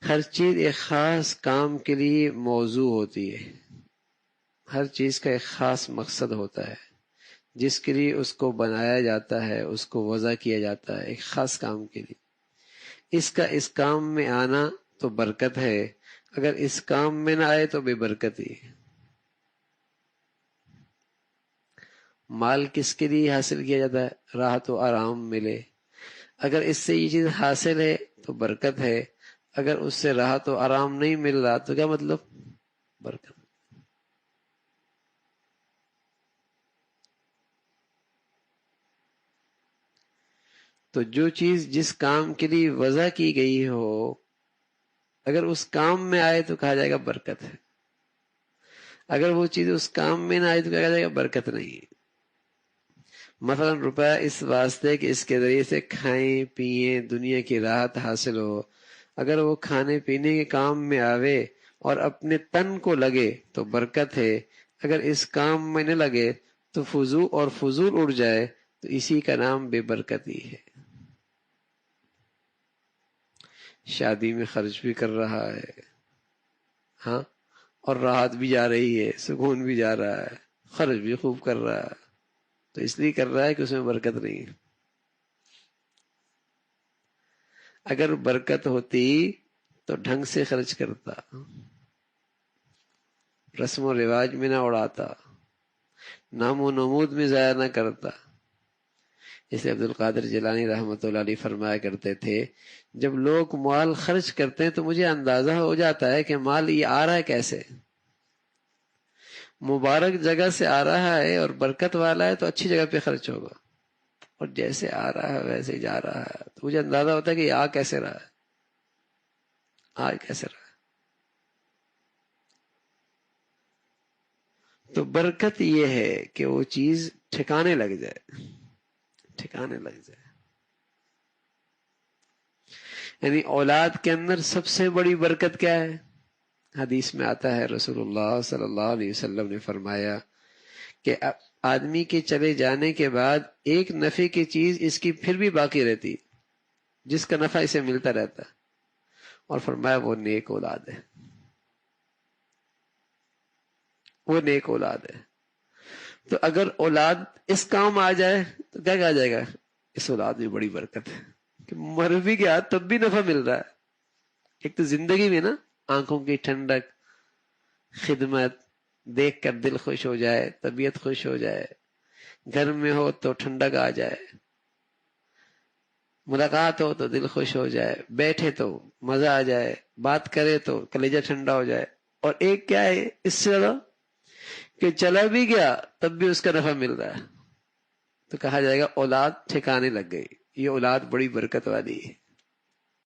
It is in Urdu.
ہر چیز ایک خاص کام کے لیے موضوع ہوتی ہے، ہر چیز کا ایک خاص مقصد ہوتا ہے جس کے لیے اس کو بنایا جاتا ہے، اس کو وضع کیا جاتا ہے ایک خاص کام کے لیے۔ اس کا اس کام میں آنا تو برکت ہے، اگر اس کام میں نہ آئے تو بے برکتی ہے۔ مال کس کے لیے حاصل کیا جاتا ہے؟ راحت و آرام ملے، اگر اس سے یہ چیز حاصل ہے تو برکت ہے، اگر اس سے راحت و آرام نہیں مل رہا تو کیا مطلب؟ برکت۔ تو جو چیز جس کام کے لیے وضع کی گئی ہو، اگر اس کام میں آئے تو کہا جائے گا برکت ہے، اگر وہ چیز اس کام میں نہ آئے تو کہا جائے گا برکت نہیں ہے۔ مثلا روپیہ اس واسطے کہ اس کے ذریعے سے کھائیں پیئیں، دنیا کی راحت حاصل ہو، اگر وہ کھانے پینے کے کام میں آوے اور اپنے تن کو لگے تو برکت ہے، اگر اس کام میں نہ لگے تو فضول اڑ جائے تو اسی کا نام بے برکتی ہے۔ شادی میں خرچ بھی کر رہا ہے، ہاں، اور راحت بھی جا رہی ہے، سکون بھی جا رہا ہے، خرچ بھی خوب کر رہا ہے، تو اس لیے کر رہا ہے کہ اس میں برکت نہیں ہے۔ اگر برکت ہوتی تو ڈھنگ سے خرچ کرتا، رسم و رواج میں نہ اڑاتا، نام و نمود میں ضائع نہ کرتا۔ اسے عبد القادر جیلانی رحمۃ اللہ علیہ فرمایا کرتے تھے، جب لوگ مال خرچ کرتے ہیں تو مجھے اندازہ ہو جاتا ہے کہ مال یہ آ رہا ہے کیسے، مبارک جگہ سے آ رہا ہے اور برکت والا ہے تو اچھی جگہ پہ خرچ ہوگا، اور جیسے آ رہا ہے ویسے جا رہا ہے تو مجھے اندازہ ہوتا ہے کہ یہ آ کیسے رہا ہے، آ کیسے رہا ہے۔ تو برکت یہ ہے کہ وہ چیز ٹھکانے لگ جائے، ٹھکانے لگ جائے۔ یعنی اولاد کے اندر سب سے بڑی برکت کیا ہے؟ حدیث میں آتا ہے، رسول اللہ صلی اللہ علیہ وسلم نے فرمایا کہ آدمی کے چلے جانے کے بعد ایک نفع کی چیز اس کی پھر بھی باقی رہتی، جس کا نفع اسے ملتا رہتا، اور فرمایا وہ نیک اولاد ہے، وہ نیک اولاد ہے۔ تو اگر اولاد اس کام آ جائے تو کیا کہا جائے گا؟ اس اولاد میں بڑی برکت ہے، کہ مر بھی گیا تب بھی نفع مل رہا ہے۔ ایک تو زندگی میں نا آنکھوں کی ٹھنڈک، خدمت دیکھ کر دل خوش ہو جائے، طبیعت خوش ہو جائے، گھر میں ہو تو ٹھنڈک آ جائے، ملاقات ہو تو دل خوش ہو جائے، بیٹھے تو مزہ آ جائے، بات کرے تو کلیجہ ٹھنڈا ہو جائے، اور ایک کیا ہے اس سے زیادہ کہ چلا بھی گیا تب بھی اس کا نفع مل رہا ہے، تو کہا جائے گا اولاد ٹھکانے لگ گئی، یہ اولاد بڑی برکت والی ہے۔